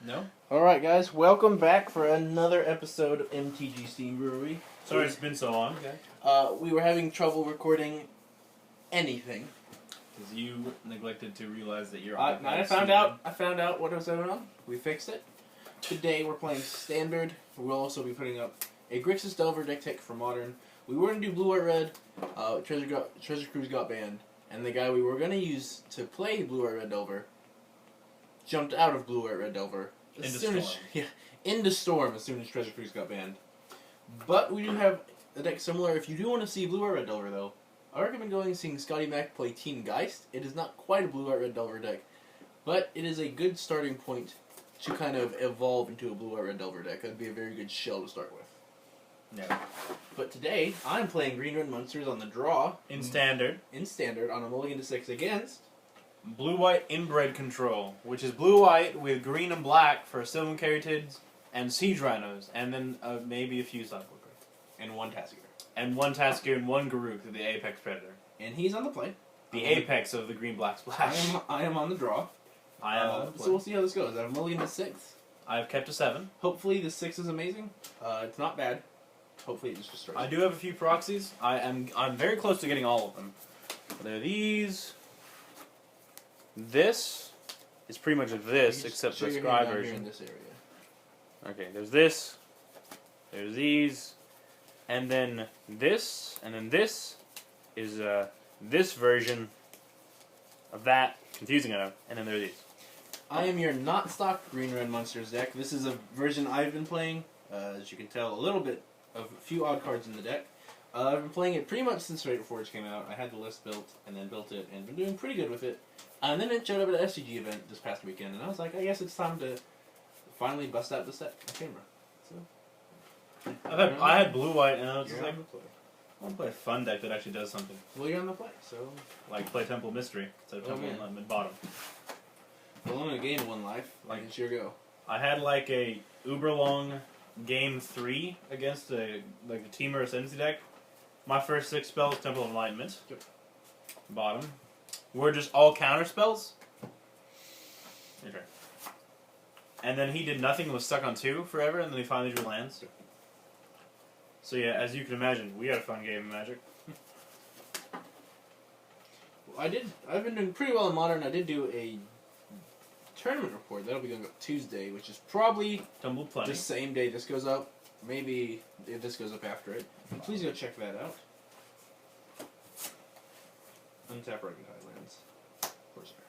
No? Alright guys, welcome back for another episode of Mtg Steam Brewery. Sorry it's been so long. Okay. We were having trouble recording anything. Because you neglected to realize that you're I found out what was going on. We fixed it. Today we're playing Standard. We'll also be putting up a Grixis Delver deck tech for Modern. We were going to do Blue, White, Red. Treasure Cruise got banned. And the guy we were going to use to play Blue, White, Red Delver jumped out of Blue, White, Red Delver. Into Storm as soon as Treasure Cruise got banned. But we do have a deck similar. If you do want to see Blue, White, Red Delver though, I recommend going and seeing Scotty Mac play Team Geist. It is not quite a Blue, White, Red Delver deck, but it is a good starting point to kind of evolve into a Blue, White, Red Delver deck. That'd be a very good shell to start with. No. But today, I'm playing Green Red Monsters on the draw. In Standard. In Standard, on a mulligan to 6 against Blue-White Inbred Control, which is blue-white with green and black for Sylvan Caryatids and Siege Rhinos, and then maybe a few Sideboard cards. and one Tasker. And one Tasker and one Garuk, the Apex Predator. And he's on the play. The apex of the green-black splash. I am on the draw. I am on the play. So we'll see how this goes. I have a mulligan to 6. I've kept a 7. Hopefully the 6 is amazing. It's not bad. Hopefully it just destroys I it. do have a few proxies. I'm very close to getting all of them. There are these. This is pretty much this, except the Scry version. In this area. Okay, there's this. There's these. And then this. And then this is this version of that. Confusing enough. And then there are these. I am your not stock Green Red Monsters deck. This is a version I've been playing. As you can tell, a little bit of a few odd cards in the deck. I've been playing it pretty much since Rate of Forge came out. I had the list built and then built it and been doing pretty good with it. And then it showed up at an SCG event this past weekend, and I was like, I guess it's time to finally bust out this deck on camera. So I had blue-white, and I was just you're like, on the play. I want to play a fun deck that actually does something. Well, you're on the play, so Like play Temple Mystery instead of Temple man. mid bottom. well, only a game of one life. Like- It's your go. I had like a uber long game 3 against a Teamer Ascendancy deck. My first 6 spells, Temple of Enlightenment. Yep. Bottom. Were just all counter spells. Your turn. And then he did nothing and was stuck on 2 forever, and then he finally drew lands. So yeah, as you can imagine, we had a fun game of Magic. Well, I've been doing pretty well in Modern. I did do a tournament report. That'll be going up Tuesday, which is probably Tumbled plenty. the same day this goes up. Maybe if this goes up after it. Please go check that out. Untap Rugged Highlands. Horsebear.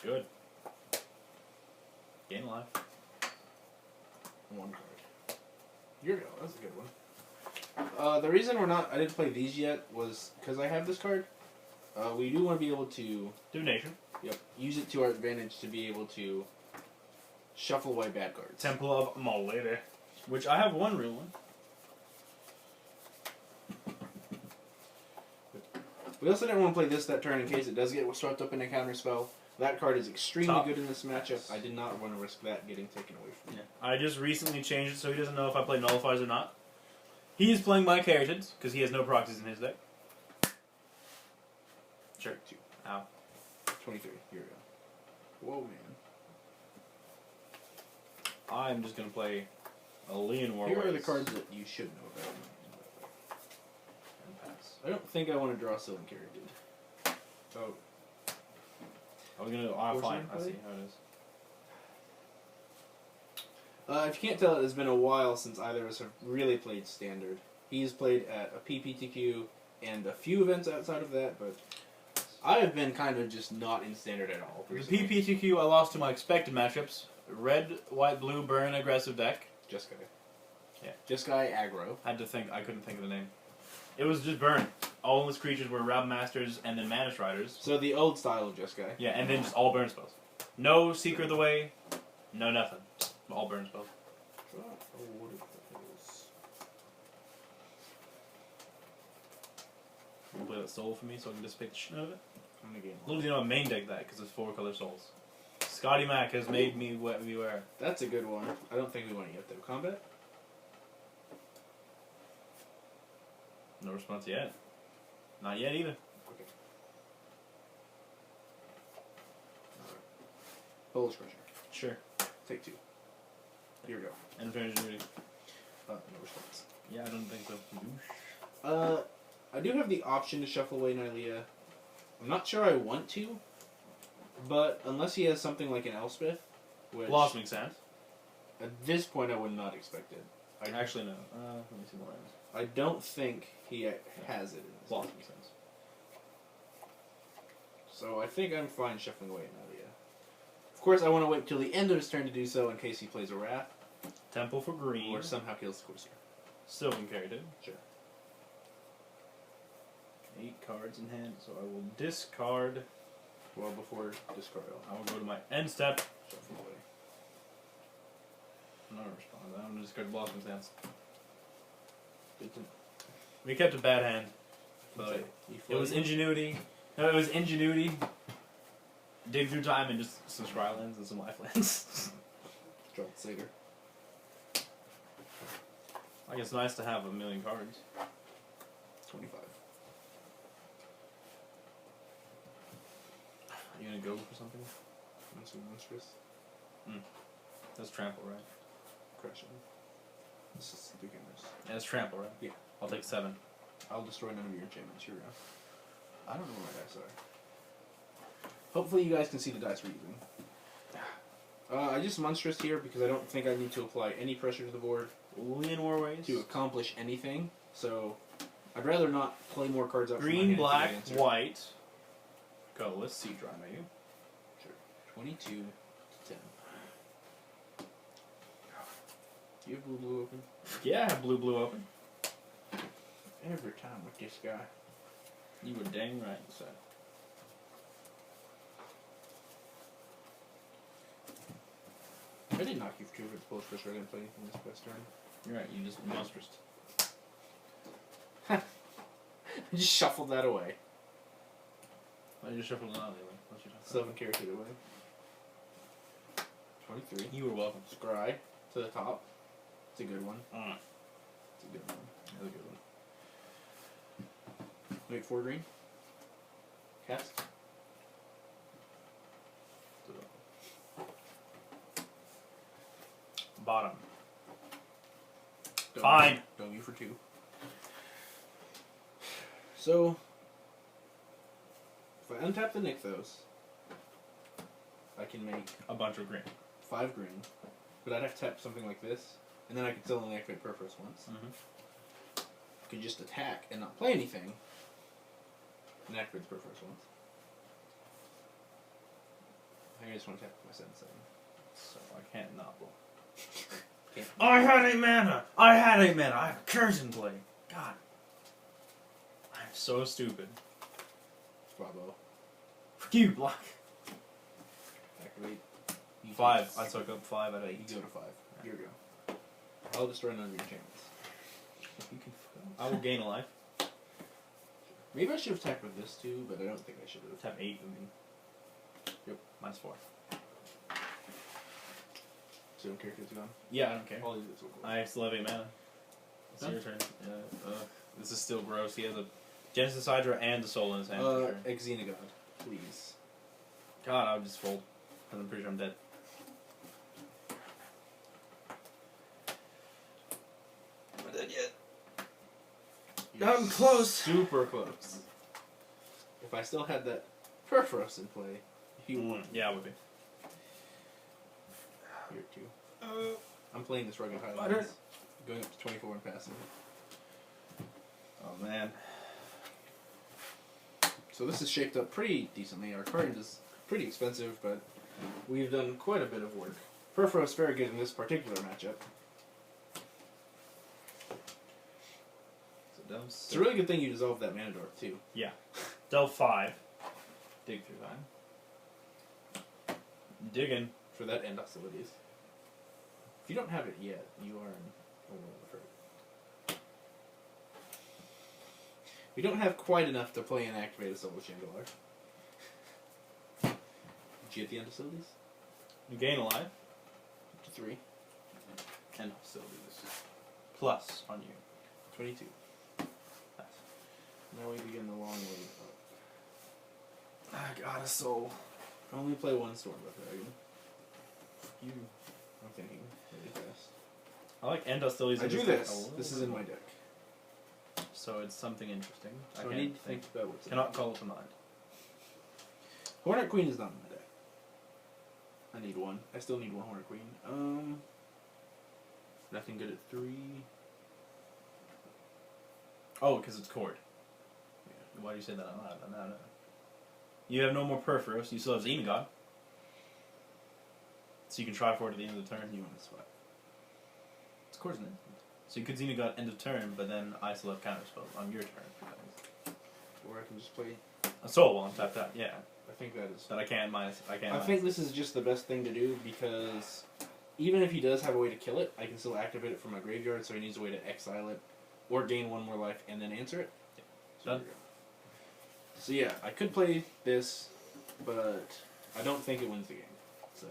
Good. Gain life. One card. Your go. That's a good one. The reason I didn't play these yet was because I have this card. We do want to be able to Divination. use it to our advantage to be able to shuffle away bad cards. Temple of Malady. Which I have one real one. We also didn't want to play that turn in case it does get swept up in a counter spell. That card is extremely good in this matchup. I did not want to risk that getting taken away from me. I just recently changed it so he doesn't know if I play Nullifiers or not. He's playing my Caryatids, because he has no proxies in his deck. Sure. 2. Ow. 23. Here we go. Whoa, man. I'm just going to play a Leon Warways. Here are the cards that you should know about. And pass. I don't think I want to draw Sylvan Caryatid. Oh. I was going to... Oh, Force fine. line I play? see how it is. If you can't tell, it has been a while since either of us have really played Standard. He's played at a PPTQ and a few events outside of that, but I have been kind of just not in Standard at all. The recently. PPTQ, I lost to my expected matchups. Red, white, blue, burn, aggressive deck. Just Guy. Yeah. Just Guy aggro. I had to think. I couldn't think of the name. It was just burn. All his creatures were Rob Masters and then Manish Riders. So the old style of Just Guy. Yeah, and then just all burn spells. No Seeker of the Way. No nothing. All burn spells. You play that soul for me so I can dissipate the shit out of it? I'm gonna game Little do you know I main deck that because it's 4 color souls. Scotty Mac has made me beware. That's a good one. I don't think we want to get though. Combat? No response yet. Not yet either. Okay. Polish Crusher. Sure. take 2. Here we go. And ingenuity. No response. Yeah, I don't think so. I do have the option to shuffle away Nylea. I'm not sure I want to, but unless he has something like an Elspeth, which Blossoming Sands. at this point I would not expect it. Actually, no. Let me see more items. I don't think he has it in his Blossoming Sands. So I think I'm fine shuffling away Nylea. Of course, I want to wait till the end of his turn to do so in case he plays a Wrath Temple for green. or somehow kills the Courser. Still can carry it. Sure. 8 cards in hand, so I will discard. Well, before discard, I will go to my end step. shuffle away. I'm not gonna respond. I'm gonna discard Blossoming Sands. Good to know. We kept a bad hand, but Okay. it was ingenuity. No, it was ingenuity. Dig through time and just some Scrylands and some Lifelands. Draw the Satyr. Like, it's nice to have a million cards. 25. Are you gonna go for something? Monstrous. That's trample, right? Crushing. This is the beginners. Yeah, it's trample, right? Yeah. I'll take 7. I'll destroy none of your enchantments. Here we go. I don't know where my dice are. Hopefully you guys can see the dice we're using. I just monstrous here because I don't think I need to apply any pressure to the board Lean Warways. to accomplish anything. So I'd rather not play more cards out from my Green, hand to black, get answer. white. Colorless, Sea Dry Menu. Sure. 22 to 10. Do you have blue open? Yeah, I have blue open. Every time with this guy. You were dang right, you said. I did knock you for 2 with Polish pressure. I didn't play anything this past turn. You're right, you just monstrous. I just shuffled that away. I just shuffled it out anyway. What you talking 7 character away. 23. about? You were welcome. Scry to the top. It's a good one. Mm. It's a good one. That's a good one. Wait, 4 green. Cast. Bottom. Don't Fine. Don't you for 2. So, if I untap the Nykthos, I can make A bunch of green. 5 green, but I'd have to tap something like this, and then I could still only activate Purpose once. Mm-hmm. I could just attack and not play anything, and activate the Purpose once. I think I just want to tap my 7/7. So I can't not blow. Can't. I had a mana! I have a curse in play! God. I'm so stupid. Bravo. Fuck you, block. Activate. You 5. take- I took up 5 out of 8. You go to 5. Here we go. I'll destroy none of your enchantments. You can I will gain a life. Maybe I should have tapped with this too, but I don't think I should have. Tap 8 with me. Yep. Minus 4. So don't care if it's gone. Yeah, I don't care. All these is will go. I still have 8 mana. It's Huh? your turn. This is still gross. He has a Genesis Hydra and the Soul in his hand. For sure. Xenagod, please. God, I would just fold. Because I'm pretty sure I'm dead. Am I dead yet? You're I'm close. Super close. If I still had that Perforos in play, you won. Yeah, I would be. Here too. I'm playing this Rugged I Highlands. don't- Going up to 24 and passing. Oh, man. So this is shaped up pretty decently. Our card is pretty expensive, but we've done quite a bit of work. Perforos very good in this particular matchup. So Delve It's a really good thing you dissolved that mana dwarf too. Delve 5. Dig through that. Digging. For that and hostilities. If you don't have it yet, you are in a world of hurt. We don't have quite enough to play and activate a Soul Chandelier. Did you get the end hostilities? You gain a life. Up to 3. And hostilities. Plus on you. 22. Nice. Now we begin the long way up. I got a soul. Only play 1 Stormbuff Dragon. You. I'm thinking really fast. I like end hostilities. I drew just like this. a little This is bit in my more. deck. So it's something interesting. So I can't need to think about what's in Cannot it. call it to mind. Hornet Queen is not in my deck. I need one. I still need one Hornet Queen. Nothing good at 3. Oh, because it's cord. Yeah. Why do you say that out loud? No. You have no more Perforos. You still have Xenogod. So you can try for it at the end of the turn. You want to swap. It's cord's an instant. So you could Xenogod end of turn, but then I still have counterspell on your turn. Or I can just play. A soul one, tap that. Yeah. I think that is. That I can't minus. I can't. I think this is just the best thing to do because even if he does have a way to kill it, I can still activate it from my graveyard, so he needs a way to exile it or gain 1 more life and then answer it. Yeah. So, Done. there we go. So yeah, I could play this, but I don't think it wins the game. So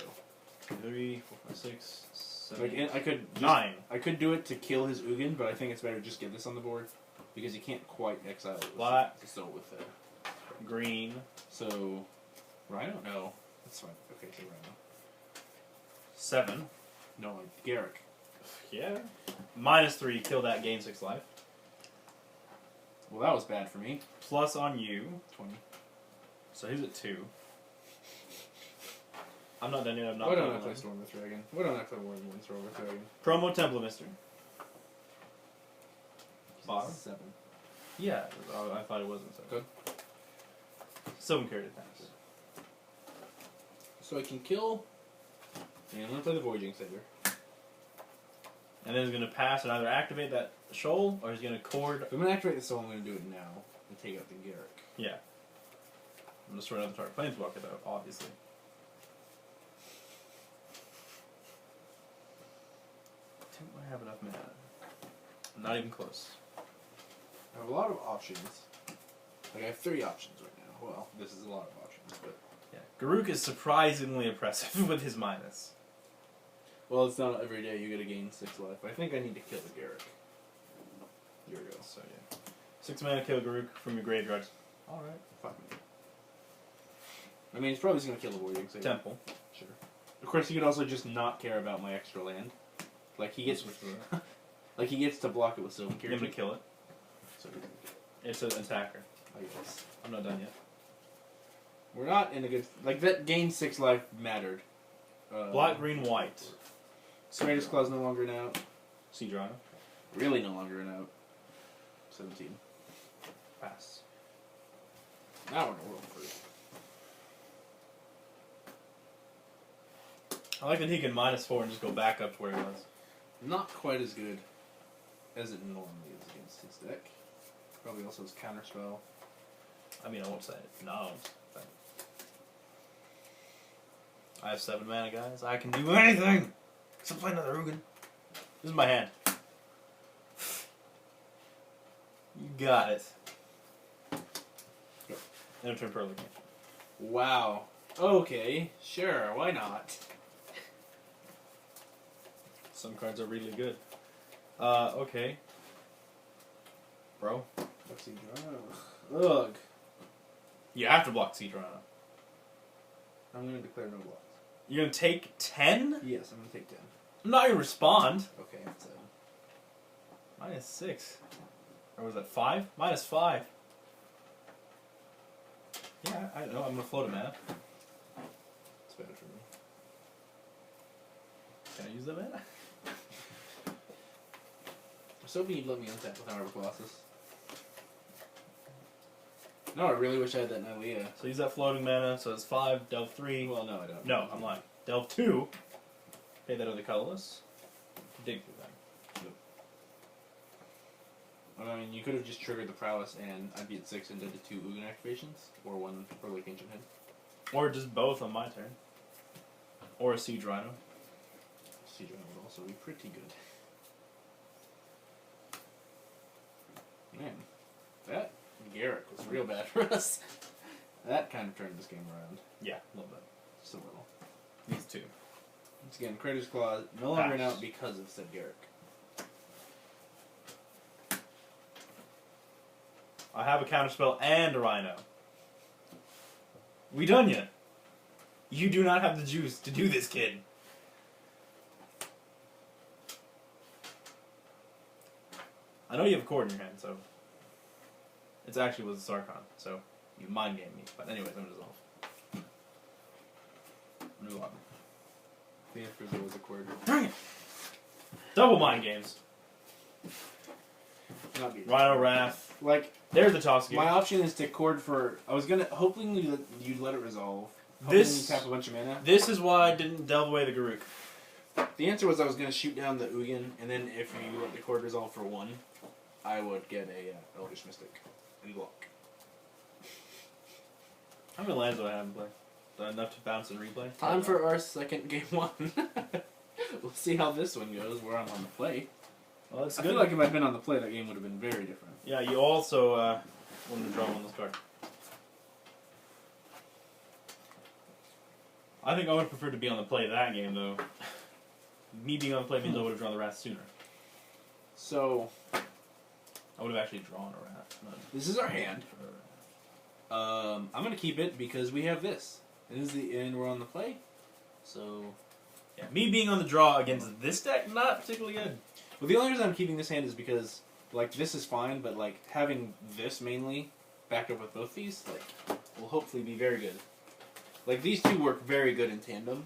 3, 4, 5, 6, 7, like, and I could just, 9. I could do it to kill his Ugin, but I think it's better to just get this on the board because he can't quite exile it. Black. So with it. Green. So Rhino? No, that's fine. Okay, so Rhino. 7. No, like Garrick. Yeah. -3. Kill that. Gain 6 life. Well, that was bad for me. Plus on you. 20. So he's at 2. I'm not done yet. I'm not. Why don't I done play yet. Storm the Dragon? Why don't I play War of Windsor over Dragon? Promo Temple Mister. Bottom. 7. Yeah, I thought it wasn't so. Good. 7 curated attacks. So I can kill. And I'm gonna play the Voyaging Saber. And then he's going to pass and either activate that shoal or he's going to cord. If I'm gonna activate the soul, I'm gonna do it now and take out the Garrick. Yeah. I'm going to destroy another target planeswalker though, obviously. Do I have enough mana? Not even close. I have a lot of options. Like I have 3 options right now. Well, this is a lot of options, but Yeah. Garruk is surprisingly oppressive with his minus. well, it's not every day you get to gain 6 life. I think I need to kill the Garrick. Here we go. So yeah. 6 mana kill Garruk from your graveyard. Alright. Fuck me. I mean, he's probably just gonna kill the Voyaging Saber. Temple. Sure. Of course, he could also just not care about my extra land. Like he gets, like he gets to block it with Sylvan You're going to Kirby. kill it. So It's an attacker. I guess I'm not done yet. we're not in a good. Like that gain 6 life mattered. Black, green, white. Serratus Claw's no longer an out. Sea Drive. Really no longer an out. 17. Pass. Now we're in a world free. I like that he can -4 and just go back up to where he was. Not quite as good as it normally is against his deck. Probably also his counterspell. I mean, I won't say it. No. But I have 7 mana, guys. I can do anything! Except play another Ugin. This is my hand. You got it. Go. End of turn Pearl again. Wow. Okay, sure, why not? Some cards are really good. Okay. Bro. Let's see. Ugh. You have to block Sea Drana. I'm gonna declare no blocks. You're gonna take 10? Yes, I'm gonna take 10. I'm not gonna respond. Okay, so. -6. Or was that 5? -5. Yeah, I know. I'm gonna float a mana. It's bad for me. Can I use that mana? I was hoping you'd let me untap with Harbor Colossus. No, I really wish I had that Nylea. So use that floating mana. So it's 5, delve 3. Well, no, I don't. No, I'm lying. Delve 2. Pay that other colorless. Dig through that. I mean, you could have just triggered the Prowess and I'd be at 6 and did the 2 Ugin activations. Or 1 for Lake Ancient Head. Or just both on my turn. Or a Siege Rhino. Siege Rhino would also be pretty good. Man, that Garrick was real bad for us. That kind of turned this game around. Yeah, a little bit. Just a little. These 2. Once again, Crater's Claw no longer an Pass. out because of said Garrick. I have a counterspell and a Rhino. We done yet? You do not have the juice to do this, kid. I know you have a cord in your hand, so it actually was a Sarkon. So you mind game me. But anyways, I'm gonna dissolve. New one. The answer is always a cord. Dang it! Double mind games. Not be Rhino Wrath. like There's the toss game. my option is to cord for. I was gonna hoping you'd let it resolve. Hoping This you tap a bunch of mana. This is why I didn't delve away the Garuk. The answer was I was gonna shoot down the Ugin, and then if you let the cord resolve for 1, I would get a Elvish Mystic and block. How many lands do I have in play? Do I have enough to bounce and replay? Time for our second game 1. We'll see how this one goes. Where I'm on the play. Well, it's I good. feel like if I'd been on the play, that game would have been very different. Yeah, you also wanted to draw one of this card. I think I would prefer to be on the play that game, though. Me being on the play means I would have drawn the Wrath sooner. So, I would have actually drawn a Wrath. this is our hand. I'm gonna keep it because we have this. And we're on the play. So, Yeah, me being on the draw against this deck, not particularly good. well, the only reason I'm keeping this hand is because, like, this is fine, but, like, having this mainly backed up with both these, like, will hopefully be very good. Like, these two work very good in tandem.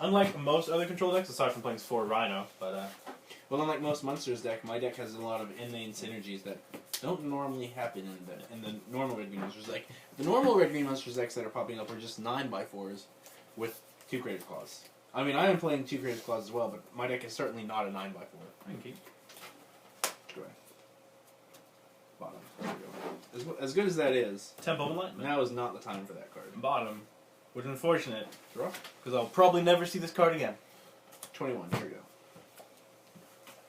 Unlike most other control decks, aside from playing 4 Rhino, but Well, unlike most monsters deck, my deck has a lot of in-lane synergies that don't normally happen in the normal red-green monsters. Like, the normal red-green monsters decks that are popping up are just 9x4s with 2 Creative Claws. I mean, I am playing 2 Creative Claws as well, but my deck is certainly not a 9x4. thank you. Go ahead. Bottom. There we go. As good as that is, Temple of Enlightenment. now is not the time for that card. Bottom, which is unfortunate, Draw. because I'll probably never see this card again. 21, here we go.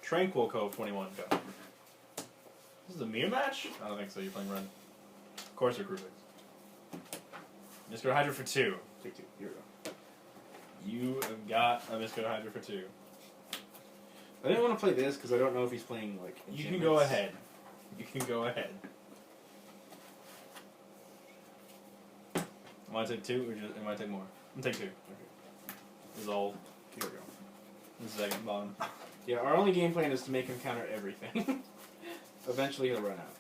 Tranquil Cove 21, go. This is a mirror match? I don't think so, you're playing red. Of course they're Kruvix. Mr. Hydra for 2. Take 2, here we go. You have got a Mr. Hydra for 2. I didn't want to play this because I don't know if he's playing, like, You can enchantments. go ahead. You can go ahead. Am I take 2 or just, am I take more? I'm take 2. Okay, Resolve. here we go. The second bottom. Yeah, our only game plan is to make him counter everything. Eventually he'll run out.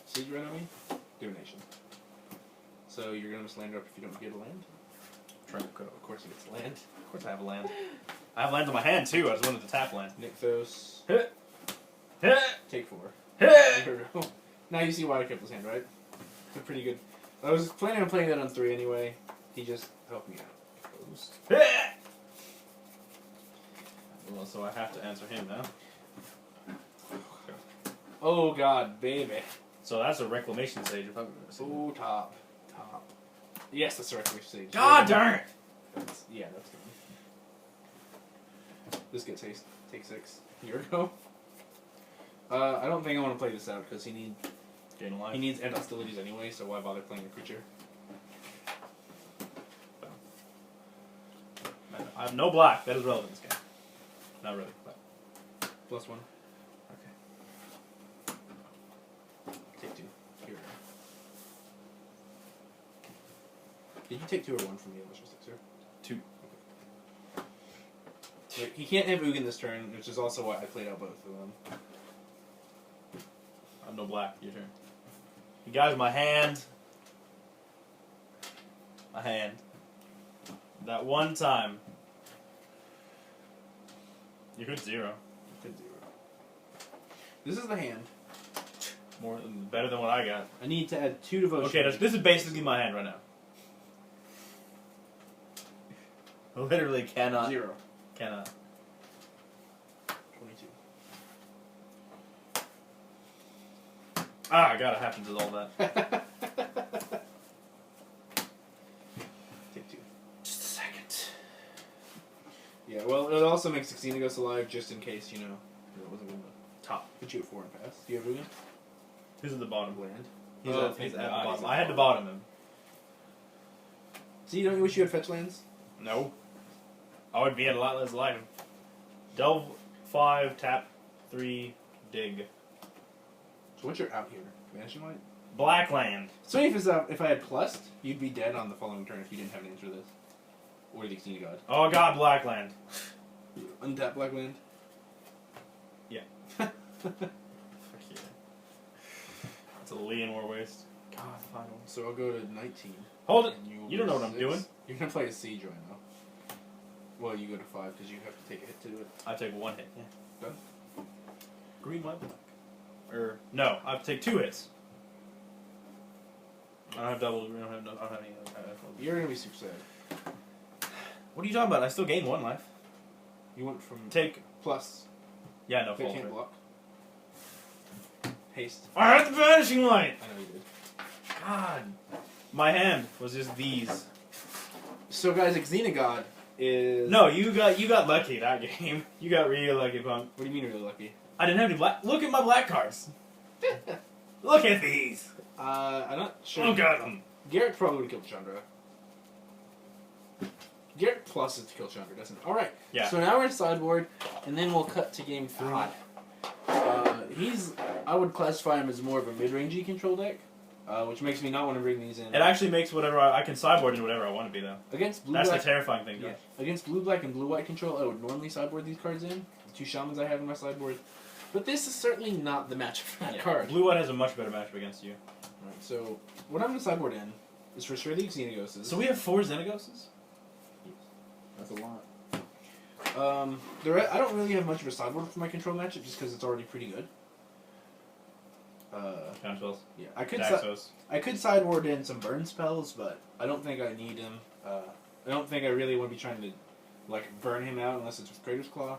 Siege run on me? Divination. So you're going to slander up if you don't get a land? Tranquil Cove. Of course he gets a land. Of course I have a land. I have lands on my hand too, I just wanted to tap land. Nykthos. Heh. Take 4. Heh. Here we go. Now you see why I kept his hand, right? It's a pretty good... I was planning on playing that on 3 anyway. He just helped me out. Opposed. Heh. Well, so I have to answer him now. Oh god, baby. So that's a reclamation stage if I've ever seen Oh, top. Top. Yes, that's the reclamation stage. it. God darn it! Yeah, that's good. This gets take 6. Here we go. I don't think I want to play this out because he needs end hostilities anyway, so why bother playing a creature? I have no black. That is relevant in this game. Not really. But. +1. Okay. Take 2. Here we go. Did you take 2 or 1 from the English Mystic, sir? 2. Wait, he can't have Ugin this turn, which is also why I played out both of them. I have no black. Your turn. You guys, my hand. My hand. That one time. You could 0. Good 0. This is the hand. Better than what I got. I need to add 2 devotion. Okay, this is basically my hand right now. I literally cannot. 0. Cannot. 22. Ah, I gotta have to dissolve that. Take 2. Just a second. Yeah, well, it also makes Xenagos alive just in case, you know, it wasn't going to Top. put you at 4 and pass. Do you have Ugin? Who's at the bottom? Land. He's Oh, at he's the at the bottom. bottom. I had to bottom him. See, don't you wish you had fetch lands? No. I would be at a lot less life. Delve 5, tap 3, dig. So what's your out here? Vanishing Light? Black land. So if I had plussed, you'd be dead on the following turn if you didn't have an answer to this. Or the Xena God. Oh god, black land. Untap black land? Yeah. Fuck yeah. It's a Leon War Waste. God, final. So I'll go to 19. Hold it. And will You don't go know what I'm 6. doing. You're gonna play a siege right now. Well, you go to 5 because you have to take a hit to do it. I take 1 hit. Yeah. Done. Green, white, black. Or no, I have to take 2 hits. I don't have double. I don't have any. You're gonna be super sad. What are you talking about? I still gain 1 life. You went from Take. plus. Yeah, no They fault. can't block. Haste. I had the vanishing light. I know you did. God, my hand was just these. So guys, Xenagod is. No, you got lucky that game. You got really lucky, punk. What do you mean really lucky? I didn't have any black. Look at my black cards. Look at these. I'm not sure. Look at them. Garrett probably would kill Chandra. Garrett plus is to kill Chandra, doesn't it? Alright. Yeah. So now we're in sideboard, and then we'll cut to game 3. God. I would classify him as more of a mid-rangey control deck, which makes me not want to bring these in. It actually makes whatever I can sideboard into whatever I want to be though. Against blue That's black, the terrifying thing. yeah. Josh. Against blue black and blue white control, I would normally sideboard these cards in. The 2 shamans I have in my sideboard. But this is certainly not the match for that card. Blue white has a much better matchup against you. Alright, so what I'm going to sideboard in is for sure the Xenagoses. So we have 4 Xenagoses? That's a lot. I don't really have much of a sideboard for my control matchup just because it's already pretty good. Count spells. Yeah, I could sideboard in some burn spells, but I don't think I need him. I don't think I really want to be trying to like burn him out unless it's with Kratos Claw.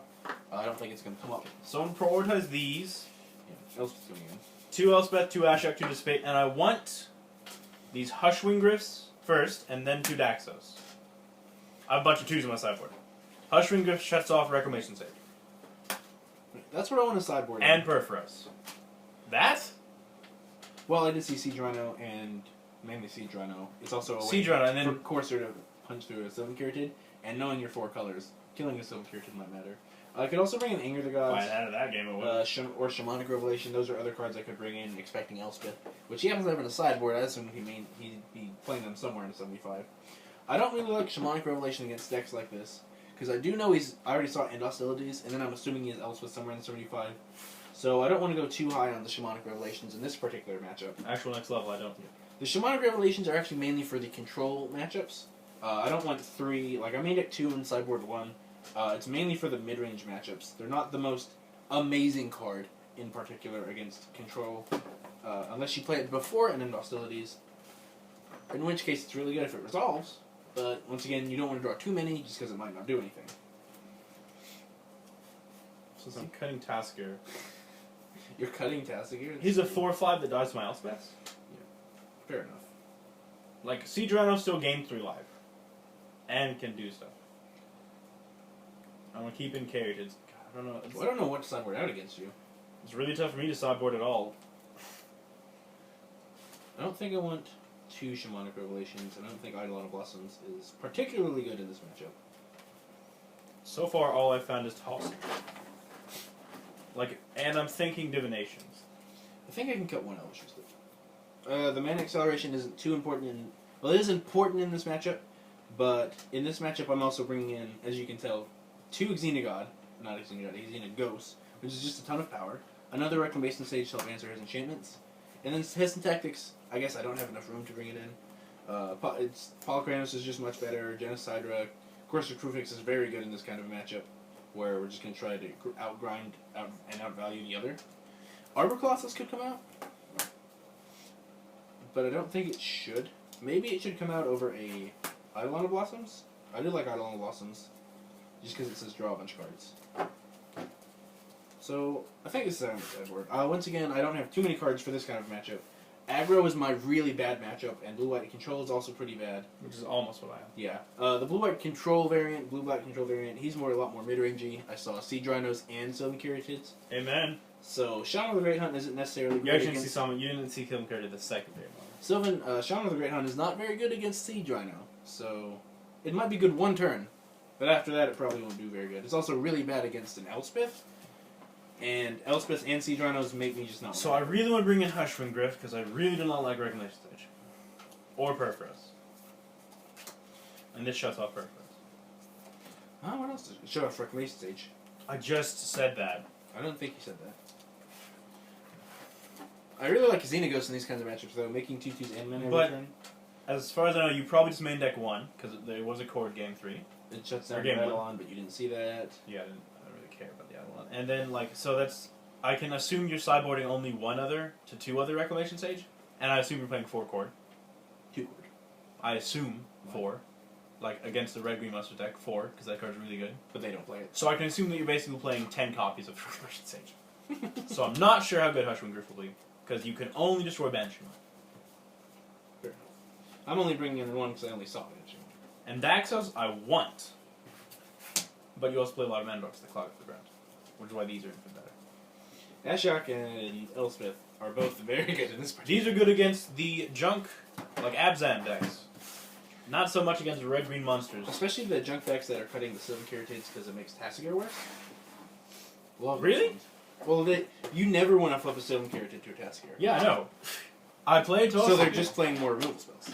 I don't think it's going to come up. So I'm going to prioritize these. Yeah, Elspeth's going in. 2 Elspeth, 2 Ashok, 2 Dissipate, and I want these Hushwing Griffs first, and then 2 Daxos. I have a bunch of 2s on my sideboard. Hushwing Griff shuts off Reclamation Sage. That's what I want to sideboard And in. Perforos. That? Well, I did see Siege Rhino and mainly Siege Rhino. It's also a way Siege Rhino, and then... for Courser to punch through a Sylvan Keratin, and knowing your 4 colors, killing a Sylvan Keratin might matter. I could also bring in Anger the Gods. Out of that game, it would. Or Shamanic Revelation. Those are other cards I could bring in, expecting Elspeth, which he happens to have in a sideboard. I assume he'd be playing them somewhere in 75. I don't really like Shamanic Revelation against decks like this, because I do know I already saw End Hostilities, and then I'm assuming he has Elspeth somewhere in 75. So I don't want to go too high on the Shamanic Revelations in this particular matchup. Actual next level, I don't. The Shamanic Revelations are actually mainly for the control matchups. I don't want 3, like I made it 2 in sideboard 1. It's mainly for the mid-range matchups. They're not the most amazing card in particular against control, unless you play it before and end hostilities, in which case it's really good if it resolves, but once again, you don't want to draw too many just because it might not do anything. So I'm cutting Tasker. You're cutting Tassiger? He's a 4/5 that dies to my Elspeth. Fair enough. Like, Siege Rhino still gains 3 life. And can do stuff. I'm gonna keep in Keratin. I don't know. Well, I don't know what to sideboard out against you. It's really tough for me to sideboard at all. I don't think I want 2 Shamanic Revelations, and I don't think Eidolon of Blossoms is particularly good in this matchup. So far, all I've found is tossing. Like, and I'm thinking divinations. I think I can cut 1 Elvish Mystic. The mana acceleration isn't too important in... Well, it is important in this matchup, but in this matchup I'm also bringing in, as you can tell, 2 Xenagod, not Xenagos, which is just a ton of power. Another Reclamation Sage to help answer his enchantments. And then his tactics, I guess I don't have enough room to bring it in. Polychronos is just much better. Genocidra, of course, the Crufix is very good in this kind of a matchup, where we're just going to try to outgrind and outvalue the other. Arbor Colossus could come out, but I don't think it should. Maybe it should come out over a Eidolon of Blossoms. I do like Eidolon of Blossoms, just because it says draw a bunch of cards. So, I think this is on the sideboard. Once again, I don't have too many cards for this kind of matchup. Aggro is my really bad matchup, and blue-white control is also pretty bad. Which is almost what I have. Yeah. The blue-white control variant, blue-black control variant, he's a lot more mid-rangey. I saw Siege Rhinos and Sylvan Keratids. Amen. So, Shaman of the Great Hunt isn't necessarily You great actually against... see someone, you didn't see Kilm Carry the second day. Shaman of the Great Hunt is not very good against Siege Rhino. So, it might be good 1 turn, but after that it probably won't do very good. It's also really bad against an Elspeth. And Elspeth and Siege Rhinos make me just not So I really want to bring in Hushwing Griff, because I really do not like Reclamation Stage. Or Perforos. And this shuts off Perforos. What else does it shut off Reclamation Stage? I just said that. I don't think you said that. I really like Xenaghost in these kinds of matchups, though, making 2/2s and mana every But- turn. As far as I know, you probably just main deck 1, because there was a cord game 3. It shuts Or down game Battle on, but you didn't see that. Yeah, I don't really care about the other one. And then, like, so that's... I can assume you're sideboarding only 1 other to 2 other Reclamation Sage, and I assume you're playing 4 cord. 2 cord. I assume 4. Like, against the red-green monster deck, 4, because that card's really good. But they don't play it. So I can assume that you're basically playing 10 copies of Reclamation Sage. So I'm not sure how good Hushwing Griff will be, because you can only destroy Banishing. Fair enough. I'm only bringing in 1 because I only saw it. And Daxos, I want. But you also play a lot of mana drops that clog up the ground, which is why these are even better. Ashok and Elspeth are both very good in this party. These are good against the junk, like Abzan decks. Not so much against the red-green monsters. Especially the junk decks that are cutting the Sylvan Caryatids because it makes Tassiger worse. Love Really? Well, you never want to flip a Sylvan Caryatid to a Tassiger. Yeah, I know. I played to So they're just playing more removal spells.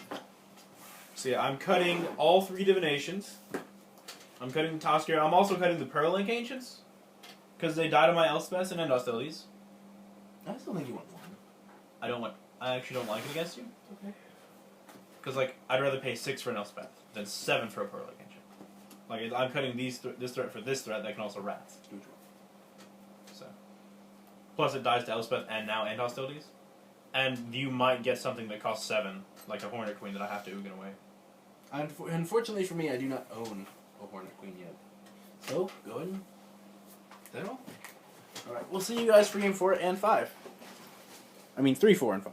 So yeah, I'm cutting all 3 divinations. I'm cutting Tasker. I'm also cutting the Pearl-Link Ancients. Because they died on my Elspeth and end hostilities. I still think you want 1. I actually don't like it against you. Okay. Because, like, I'd rather pay 6 for an Elspeth than 7 for a Pearl-Link Ancient. Like, I'm cutting this threat for this threat that can also Wrath. So. Plus, it dies to Elspeth and now end hostilities. And you might get something that costs 7, like a Hornet Queen that I have to Ugin away. Unfortunately for me, I do not own a Hornet Queen yet. So, go ahead and... Is that all? Alright, we'll see you guys for game 4 and 5. I mean, 3, 4, and 5.